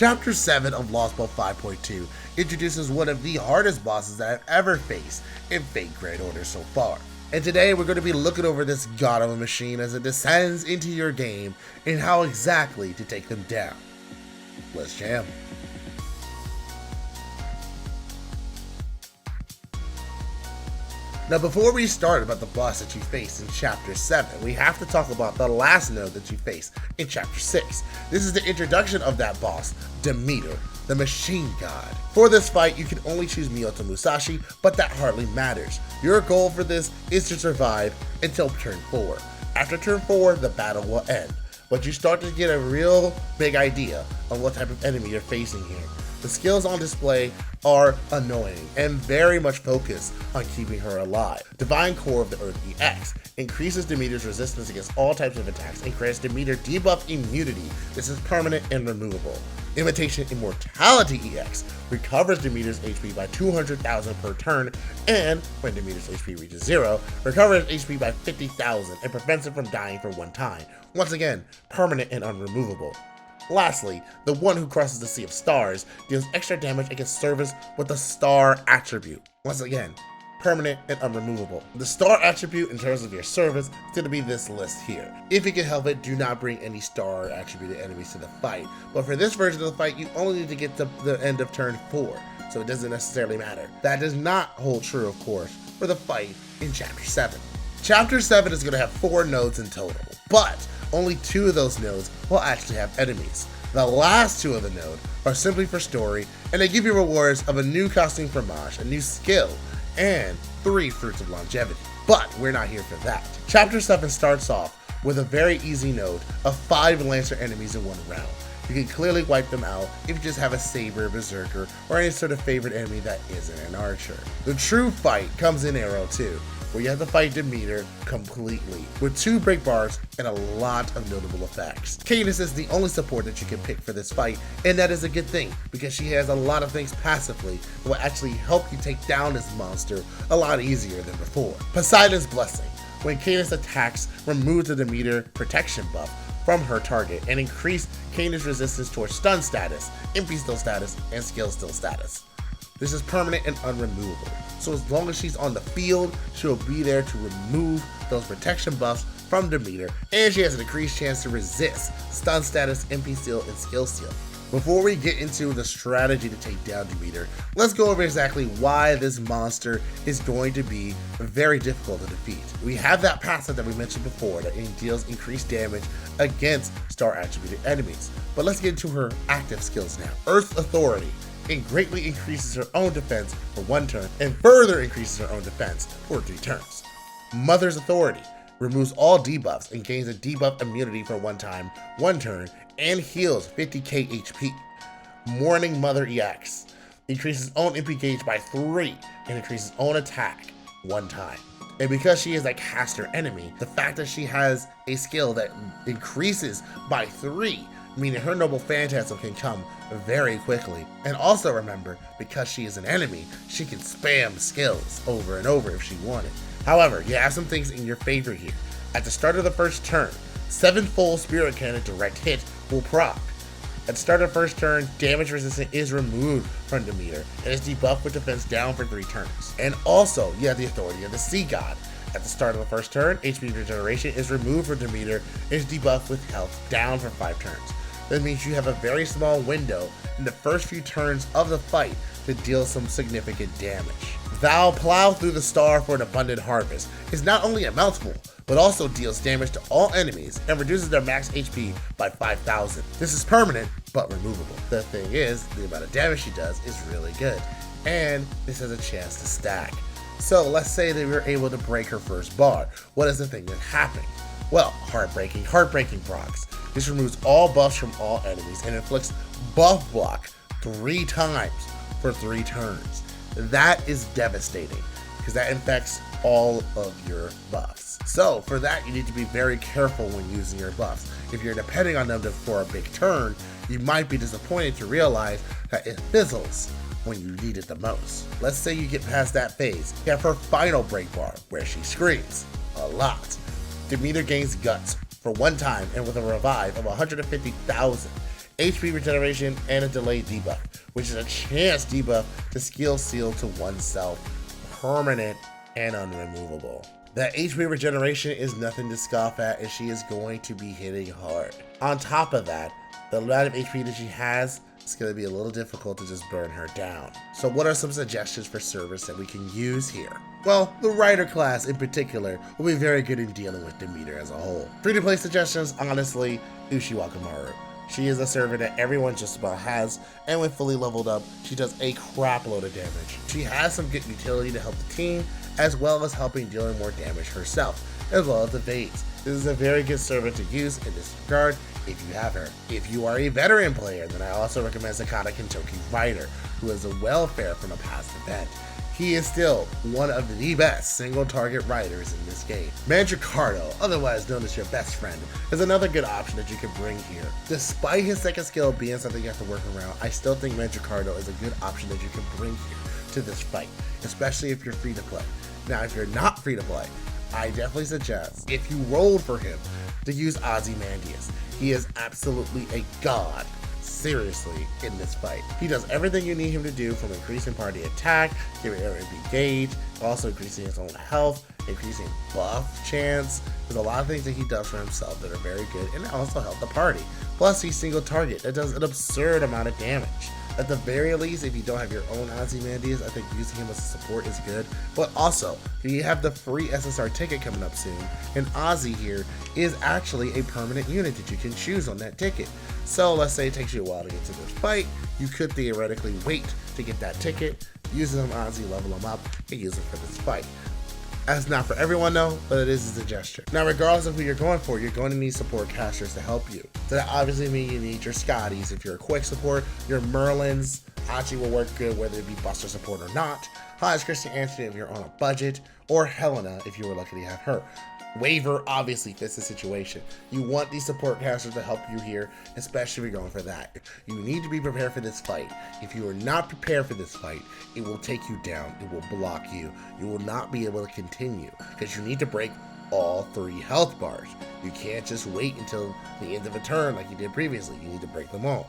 Chapter 7 of Lost Ball 5.2 introduces one of the hardest bosses that I've ever faced in Fate Grand Order so far. And today we're going to be looking over this god of a machine as it descends into your game and how exactly to take them down. Let's jam. Now before we start about the boss that you face in Chapter 7, we have to talk about the last node that you face in Chapter 6. This is the introduction of that boss, Demeter, the machine god. For this fight, you can only choose Miyoto Musashi, but that hardly matters. Your goal for this is to survive until turn 4. After turn 4, the battle will end, but you start to get a real big idea of what type of enemy you're facing here. The skills on display are annoying and very much focused on keeping her alive. Divine Core of the Earth EX increases Demeter's resistance against all types of attacks and grants Demeter debuff immunity. This is permanent and removable. Imitation Immortality EX recovers Demeter's HP by 200,000 per turn, and when Demeter's HP reaches 0, recovers HP by 50,000 and prevents it from dying for one time. Once again, permanent and unremovable. Lastly, the one who crosses the Sea of Stars deals extra damage against service with the Star attribute. Once again, permanent and unremovable. The Star attribute in terms of your service is going to be this list here. If you can help it, do not bring any Star attributed enemies to the fight. But for this version of the fight, you only need to get to the end of turn 4, so it doesn't necessarily matter. That does not hold true, of course, for the fight in Chapter 7. Chapter 7 is going to have 4 nodes in total, but only 2 of those nodes will actually have enemies. The last 2 of the node are simply for story, and they give you rewards of a new costume for Mosh, a new skill, and 3 fruits of longevity. But we're not here for that. Chapter 7 starts off with a very easy node of 5 Lancer enemies in one round. You can clearly wipe them out if you just have a Saber, Berserker, or any sort of favorite enemy that isn't an archer. The true fight comes in Arrow 2, where you have to fight Demeter completely, with 2 break bars and a lot of notable effects. Cadence is the only support that you can pick for this fight, and that is a good thing, because she has a lot of things passively that will actually help you take down this monster a lot easier than before. Poseidon's Blessing. When Cadence attacks, remove the Demeter protection buff from her target and increase Cadence resistance towards stun status, MP still status, and skill still status. This is permanent and unremovable, so as long as she's on the field, she'll be there to remove those protection buffs from Demeter, and she has an increased chance to resist stun status, MP steal, and skill steal. Before we get into the strategy to take down Demeter, let's go over exactly why this monster is going to be very difficult to defeat. We have that passive that we mentioned before that deals increased damage against star attributed enemies, but let's get into her active skills now. Earth Authority. It greatly increases her own defense for 1 turn and further increases her own defense for 3 turns. Mother's Authority removes all debuffs and gains a debuff immunity for 1 time, 1 turn, and heals 50k HP. Mourning Mother EX increases own MP gauge by 3 and increases own attack 1 time. And because she is a caster enemy, the fact that she has a skill that increases by 3, meaning her Noble Phantasm can come very quickly. And also remember, because she is an enemy, she can spam skills over and over if she wanted. However, you have some things in your favor here. At the start of the first turn, 7-fold Spirit Cannon direct hit will proc. At the start of the first turn, damage resistance is removed from Demeter and is debuffed with defense down for 3 turns. And also, you have the authority of the Sea God. At the start of the first turn, HP regeneration is removed from Demeter and is debuffed with health down for 5 turns. That means you have a very small window in the first few turns of the fight to deal some significant damage. Thou Plow Through the Star for an Abundant Harvest is not only a mouthful, but also deals damage to all enemies and reduces their max HP by 5,000. This is permanent, but removable. The thing is, the amount of damage she does is really good, and this has a chance to stack. So let's say that we were able to break her first bar. What is the thing that happened? Well, heartbreaking procs. This removes all buffs from all enemies and inflicts buff block 3 times for 3 turns. That is devastating because that infects all of your buffs. So for that, you need to be very careful when using your buffs. If you're depending on them for a big turn, you might be disappointed to realize that it fizzles when you need it the most. Let's say you get past that phase. You have her final break bar where she screams a lot. Demeter gains guts for 1 time and with a revive of 150,000 HP regeneration, and a delayed debuff, which is a chance debuff to skill seal to oneself, permanent and unremovable. That HP regeneration is nothing to scoff at, and she is going to be hitting hard. On top of that, the amount of HP that she has, it's going to be a little difficult to just burn her down. So what are some suggestions for service that we can use here? Well, the Rider class in particular will be very good in dealing with Demeter as a whole. Free-to-play suggestions, honestly, Ushiwakamaru. She is a server that everyone just about has, and when fully leveled up, she does a crap load of damage. She has some good utility to help the team, as well as helping dealing more damage herself, as well as evades. This is a very good server to use in this regard if you have her. If you are a veteran player, then I also recommend Sakata Kentoki Rider, who is a welfare from a past event. He is still one of the best single target riders in this game. Mandracardo, otherwise known as your best friend, is another good option that you can bring here. Despite his second skill being something you have to work around, I still think Mandracardo is a good option that you can bring here to this fight, especially if you're free to play. Now, if you're not free to play, I definitely suggest, if you rolled for him, to use Ozymandias. He is absolutely a god, seriously, in this fight. He does everything you need him to do, from increasing party attack, giving area gauge, also increasing his own health, increasing buff chance. There's a lot of things that he does for himself that are very good and also help the party. Plus, he's single target. That does an absurd amount of damage. At the very least, if you don't have your own Ozymandias, I think using him as a support is good. But also, you have the free SSR ticket coming up soon, and Ozzy here is actually a permanent unit that you can choose on that ticket. So let's say it takes you a while to get to this fight, you could theoretically wait to get that ticket, use him on Ozzy, level him up, and use him for this fight. That's not for everyone though, but it is a suggestion. Now, regardless of who you're going for, you're going to need support casters to help you. So that obviously means you need your Scotties if you're a quick support, your Merlins, Hachi will work good whether it be Buster support or not, Hodge Christian Anthony if you're on a budget, or Helena if you were lucky to have her. Waver obviously fits the situation. You want these support casters to help you here, especially if you're going for that. You need to be prepared for this fight. If you are not prepared for this fight, it will take you down. It will block you. You will not be able to continue because you need to break all 3 health bars. You can't just wait until the end of a turn like you did previously. You need to break them all.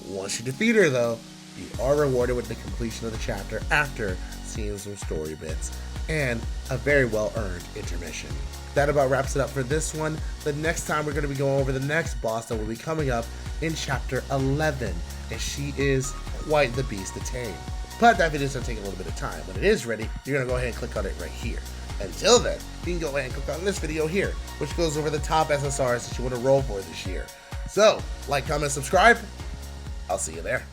Once you defeat her though, you are rewarded with the completion of the chapter after seeing some story bits and a very well-earned intermission. That about wraps it up for this one. The next time we're going to be going over the next boss that will be coming up in chapter 11, and she is quite the beast to tame. But that video is going to take a little bit of time. When it is ready, you're going to go ahead and click on it right here. Until then, you can go ahead and click on this video here, which goes over the top SSRs that you want to roll for this year. So, like, comment, subscribe. I'll see you there.